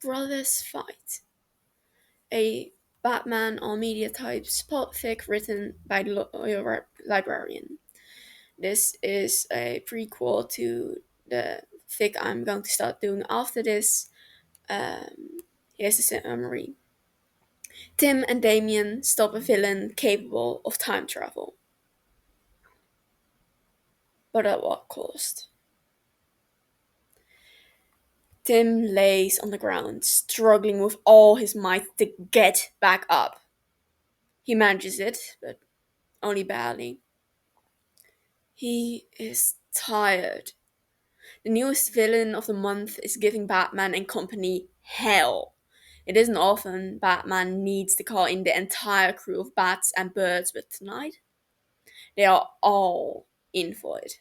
Brothers Fight, a Batman or media types podfic written by the librarian. This is a prequel to the fic I'm going to start doing after this. Here's the summary. Tim and Damien stop a villain capable of time travel. But at what cost? Tim lays on the ground, struggling with all his might to get back up. He manages it, but only barely. He is tired. The newest villain of the month is giving Batman and company hell. It isn't often Batman needs to call in the entire crew of bats and birds, but tonight they are all in for it.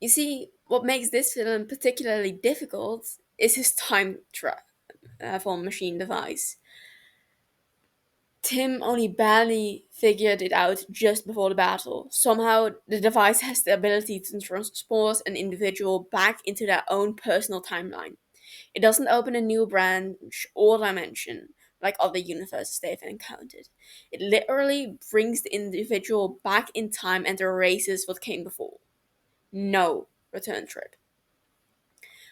You see, what makes this villain particularly difficult is his time travel machine device. Tim only barely figured it out just before the battle. Somehow, the device has the ability to transport an individual back into their own personal timeline. It doesn't open a new branch or dimension like other universes they've encountered. It literally brings the individual back in time and erases what came before. No return trip.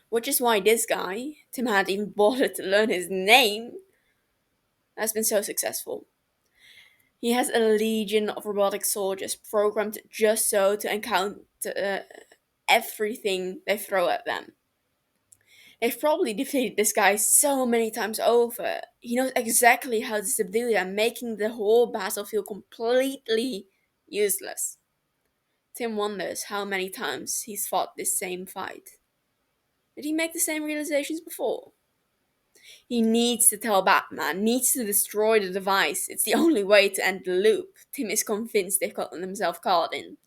Which is why this guy, Tim hadn't even bothered to learn his name, has been so successful. He has a legion of robotic soldiers programmed just so to encounter everything they throw at them. They've probably defeated this guy so many times over. He knows exactly how to subdue them, making the whole battlefield completely useless. Tim wonders how many times he's fought this same fight. Did he make the same realizations before? He needs to tell Batman, needs to destroy the device. It's the only way to end the loop. Tim is convinced they've gotten themselves caught in.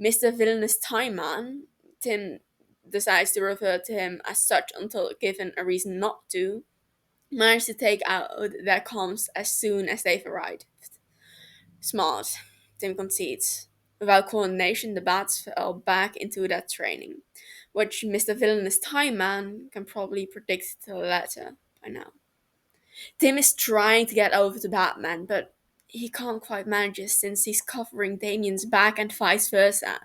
Mr. Villainous Time Man, Tim decides to refer to him as such until given a reason not to, managed to take out their comms as soon as they've arrived. Smart, Tim concedes. Without coordination, the bats fell back into that training, which Mr. Villainous Time Man can probably predict to the letter by now. Tim is trying to get over to Batman, but he can't quite manage it since he's covering Damien's back and vice versa.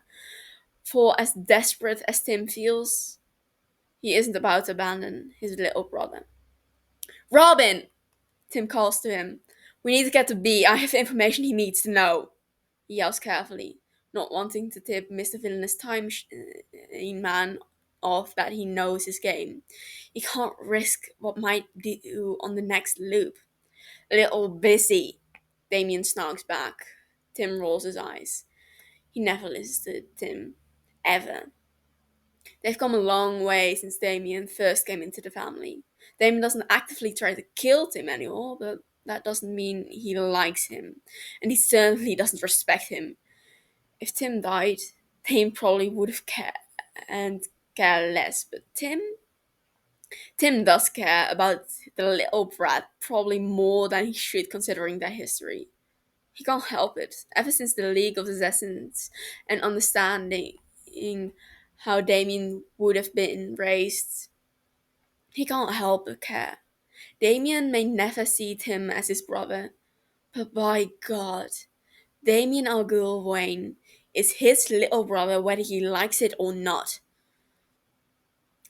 For as desperate as Tim feels, he isn't about to abandon his little brother. Robin! Tim calls to him. We need to get to B. I have information he needs to know. He yells carefully, not wanting to tip Mr. Villainous Time Man off that he knows his game. He can't risk what might do on the next loop. A little busy, Damien snarks back. Tim rolls his eyes. He never listens to Tim. Ever. They've come a long way since Damien first came into the family. Damien doesn't actively try to kill Tim anymore, but that doesn't mean he likes him. And he certainly doesn't respect him. If Tim died, Tim probably would have cared and care less. But Tim does care about the little brat probably more than he should considering their history. He can't help it. Ever since the League of Assassins and understanding how Damien would have been raised, he can't help but care. Damien may never see Tim as his brother, but by God, Damien Al Ghul Wayne is his little brother whether he likes it or not.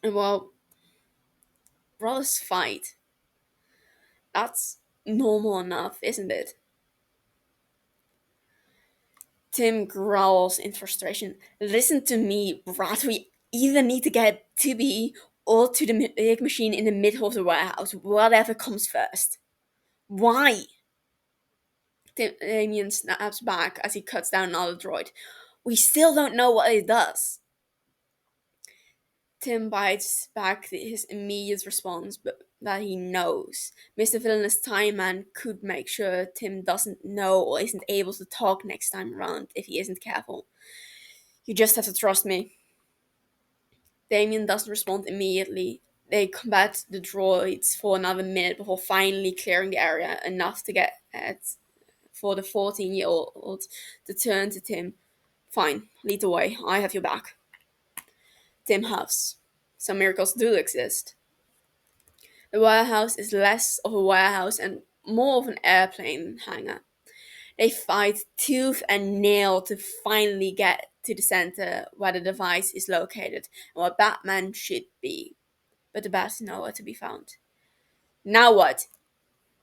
And well, brothers fight. That's normal enough, isn't it? Tim growls in frustration. Listen to me, brat. We either need to get to B or to the big machine in the middle of the warehouse. Whatever comes first. Why? Damien snaps back as he cuts down another droid. We still don't know what it does. Tim bites back his immediate response, but that he knows. Mr. Villainous Time Man could make sure Tim doesn't know or isn't able to talk next time around if he isn't careful. You just have to trust me. Damien doesn't respond immediately. They combat the droids for another minute before finally clearing the area enough to get at for the 14-year-old to turn to Tim. Fine, lead the way. I have your back. Tim huffs. Some miracles do exist. The warehouse is less of a warehouse and more of an airplane hangar. They fight tooth and nail to finally get to the center where the device is located and where Batman should be. But the bat is nowhere to be found. Now what?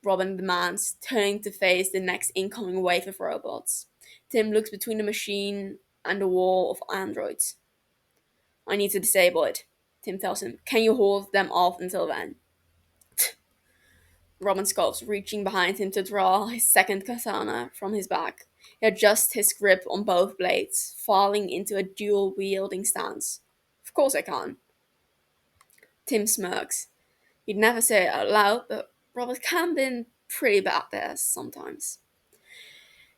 Robin demands, turning to face the next incoming wave of robots. Tim looks between the machine and the wall of androids. I need to disable it, Tim tells him. Can you hold them off until then? Robin scoffs, reaching behind him to draw his second katana from his back. He adjusts his grip on both blades, falling into a dual wielding stance. Of course I can. Tim smirks. He'd never say it out loud, but Robert can be pretty bad there sometimes.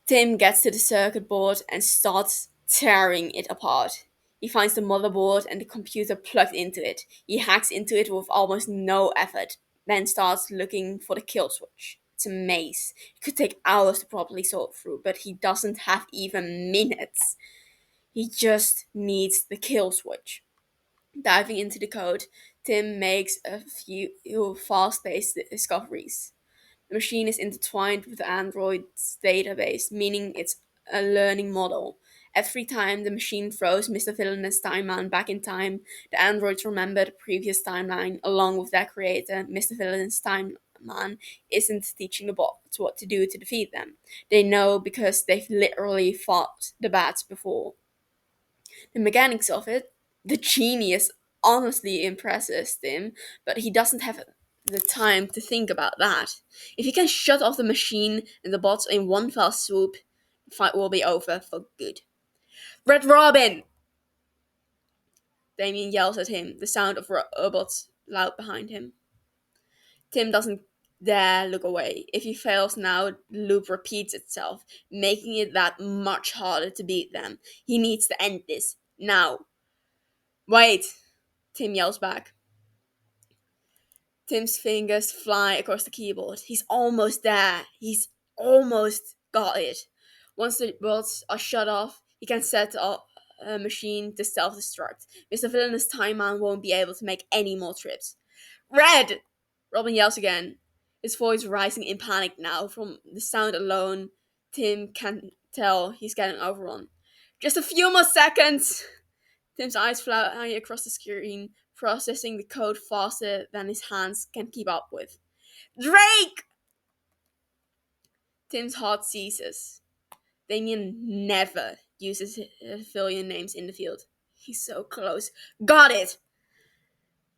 Tim gets to the circuit board and starts tearing it apart. He finds the motherboard and the computer plugged into it. He hacks into it with almost no effort, then starts looking for the kill switch. It's a maze. It could take hours to properly sort through, but he doesn't have even minutes. He just needs the kill switch. Diving into the code, Tim makes a few fast paced discoveries. The machine is intertwined with the Android's database, meaning it's a learning model. Every time the machine throws Mr. Villainous Time Man back in time, the androids remember the previous timeline along with their creator. Mr. Villainous Time Man isn't teaching the bots what to do to defeat them. They know because they've literally fought the bats before. The mechanics of it, the genius honestly impresses him, but he doesn't have the time to think about that. If he can shut off the machine and the bots in one fell swoop, the fight will be over for good. Red Robin! Damien yells at him, the sound of robots loud behind him. Tim doesn't dare look away. If he fails now, the loop repeats itself, making it that much harder to beat them. He needs to end this. Now. Wait! Tim yells back. Tim's fingers fly across the keyboard. He's almost there. He's almost got it. Once the bolts are shut off, he can set up a machine to self-destruct. Mr. Villainous Time Man won't be able to make any more trips. Red! Robin yells again, his voice rising in panic now. From the sound alone, Tim can tell he's getting overrun. Just a few more seconds! Tim's eyes fly across the screen, processing the code faster than his hands can keep up with. Drake! Tim's heart ceases. Damien never uses affiliate names in the field. He's so close. Got it!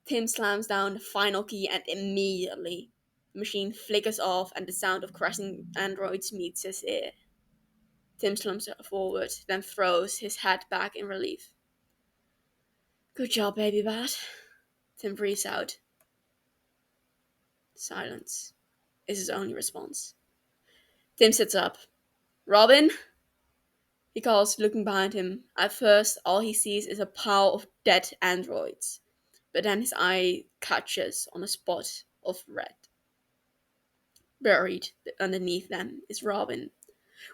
Tim slams down the final key and immediately the machine flickers off and the sound of crashing androids meets his ear. Tim slumps forward, then throws his head back in relief. Good job, baby bat. Tim breathes out. Silence is his only response. Tim sits up. Robin? He calls, looking behind him. At first, all he sees is a pile of dead androids. But then his eye catches on a spot of red. Buried underneath them is Robin.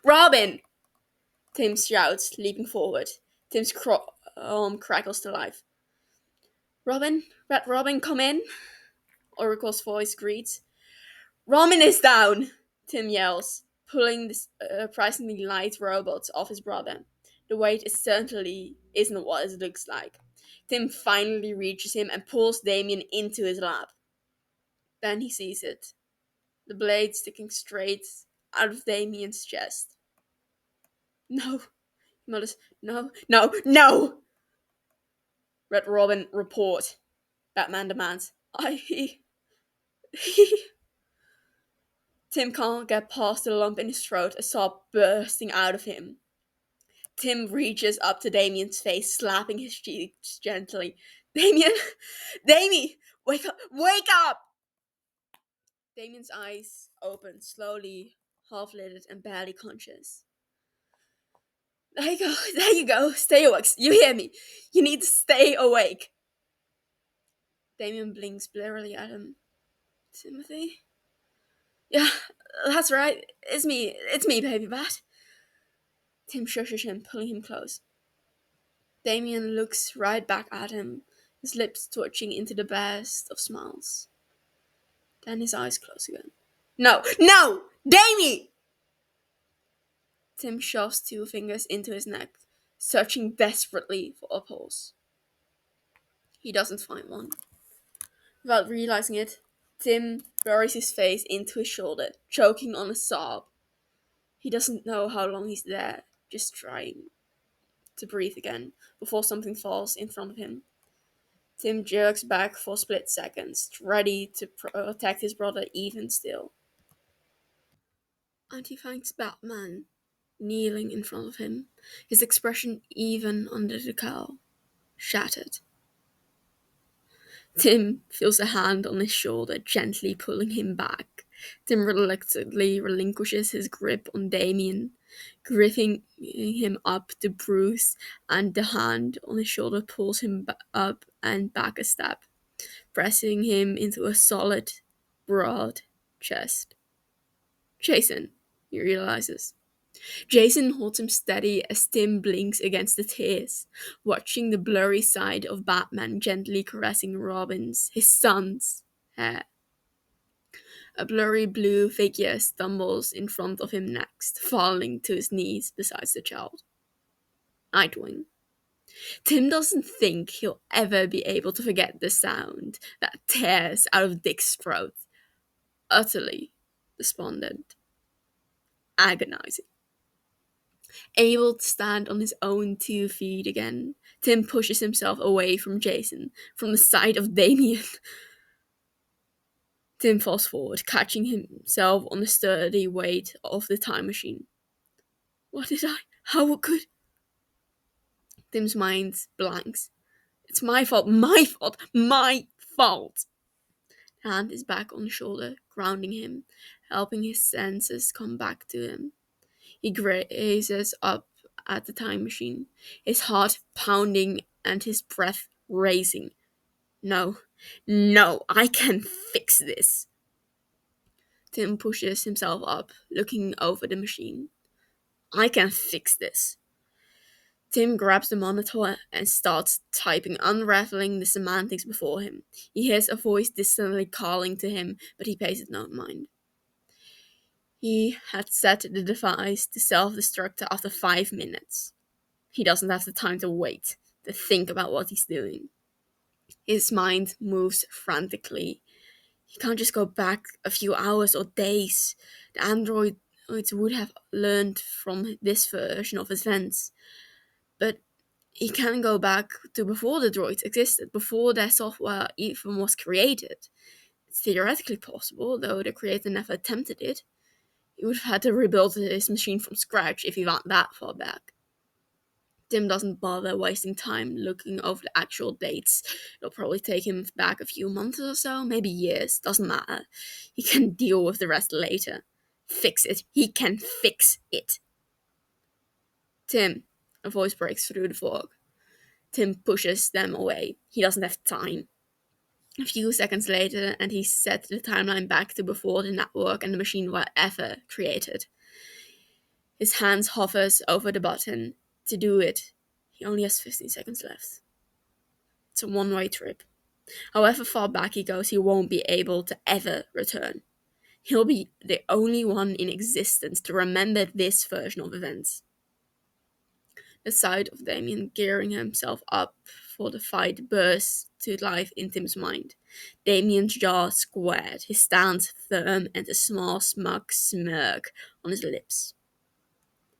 Robin! Tim shouts, leaping forward. Tim's arm crackles to life. Robin? Red Robin, come in? Oracle's voice greets. Robin is down! Tim yells, pulling the surprisingly light robot off his brother. The weight is certainly isn't what it looks like. Tim finally reaches him and pulls Damien into his lap. Then he sees it. The blade sticking straight out of Damien's chest. No, he mutters, no, no, no! Red Robin, report. Batman demands. He... Tim can't get past the lump in his throat, a sob bursting out of him. Tim reaches up to Damien's face, slapping his cheeks gently. Damien! Damien! Wake up! Wake up! Damien's eyes open, slowly, half-lidded and barely conscious. There you go, there you go. Stay awake. You hear me. You need to stay awake. Damien blinks blearily at him. Timothy? Yeah, that's right. It's me, baby bat. Tim shushes him, pulling him close. Damien looks right back at him, his lips twitching into the best of smiles. Then his eyes close again. No! No! Damie! Tim shoves 2 fingers into his neck, searching desperately for a pulse. He doesn't find one. Without realizing it, Tim buries his face into his shoulder, choking on a sob. He doesn't know how long he's there, just trying to breathe again, before something falls in front of him. Tim jerks back for split seconds, ready to protect his brother even still. And he finds Batman kneeling in front of him, his expression even under the cowl, shattered. Tim feels a hand on his shoulder, gently pulling him back. Tim reluctantly relinquishes his grip on Damien, gripping him up to Bruce, and the hand on his shoulder pulls him up and back a step, pressing him into a solid, broad chest. Jason, he realizes. Jason holds him steady as Tim blinks against the tears, watching the blurry side of Batman gently caressing Robin's, his son's, hair. A blurry blue figure stumbles in front of him next, falling to his knees beside the child. Nightwing. Tim doesn't think he'll ever be able to forget the sound that tears out of Dick's throat. Utterly despondent. Agonizing. Able to stand on his own 2 feet again, Tim pushes himself away from Jason, from the side of Damien. Tim falls forward, catching himself on the sturdy weight of the time machine. What did I? How could? Tim's mind blanks. It's my fault, my fault, my fault. Hand is back on the shoulder, grounding him, helping his senses come back to him. He gazes up at the time machine, his heart pounding and his breath racing. No, no, I can fix this. Tim pushes himself up, looking over the machine. I can fix this. Tim grabs the monitor and starts typing, unraveling the semantics before him. He hears a voice distantly calling to him, but he pays it no mind. He had set the device to self-destruct after 5 minutes. He doesn't have the time to wait, to think about what he's doing. His mind moves frantically. He can't just go back a few hours or days. The androids would have learned from this version of events. But he can go back to before the droids existed, before their software even was created. It's theoretically possible, though the creator never attempted it. He would have had to rebuild his machine from scratch if he went that far back. Tim doesn't bother wasting time looking over the actual dates. It'll probably take him back a few months or so, maybe years, doesn't matter. He can deal with the rest later. Fix it. He can fix it. Tim, a voice breaks through the fog. Tim pushes them away. He doesn't have time. A few seconds later, and he set the timeline back to before the network and the machine were ever created. His hands hovers over the button. To do it, he only has 15 seconds left. It's a one-way trip. However far back he goes, he won't be able to ever return. He'll be the only one in existence to remember this version of events. The sight of Damien gearing himself up for the fight bursts to life in Tim's mind. Damien's jaw squared, his stance firm, and a small smug smirk on his lips.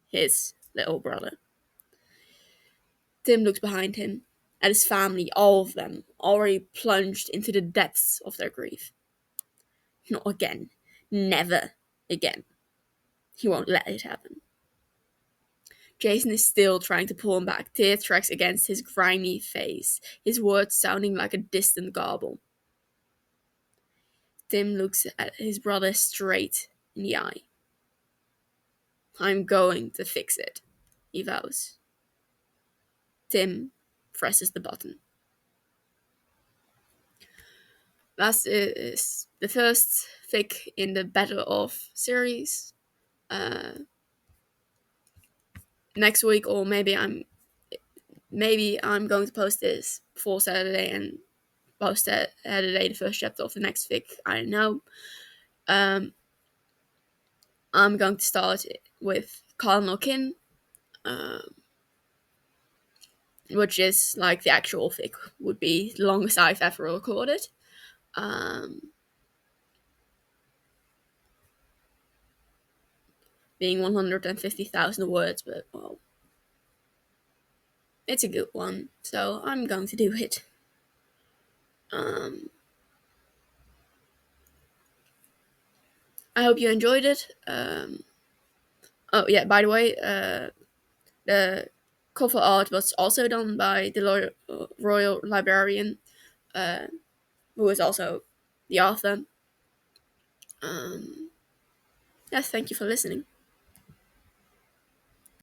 His little brother. Tim looks behind him, at his family, all of them, already plunged into the depths of their grief. Not again. Never again. He won't let it happen. Jason is still trying to pull him back, tear tracks against his grimy face, his words sounding like a distant garble. Tim looks at his brother straight in the eye. I'm going to fix it, he vows. Tim presses the button. That is the first fic in the Battle of series. Next week, or maybe I'm going to post this before Saturday and post at the day the first chapter of the next fic I know. Um, I'm going to start with Cardinal Kin, which is like the actual fic would be the longest I've ever recorded. Um, being 150,000 words, but well, it's a good one, so I'm going to do it. I hope you enjoyed it. Oh yeah, by the way, the cover art was also done by the Royal Librarian, who is also the author. Yes, thank you for listening.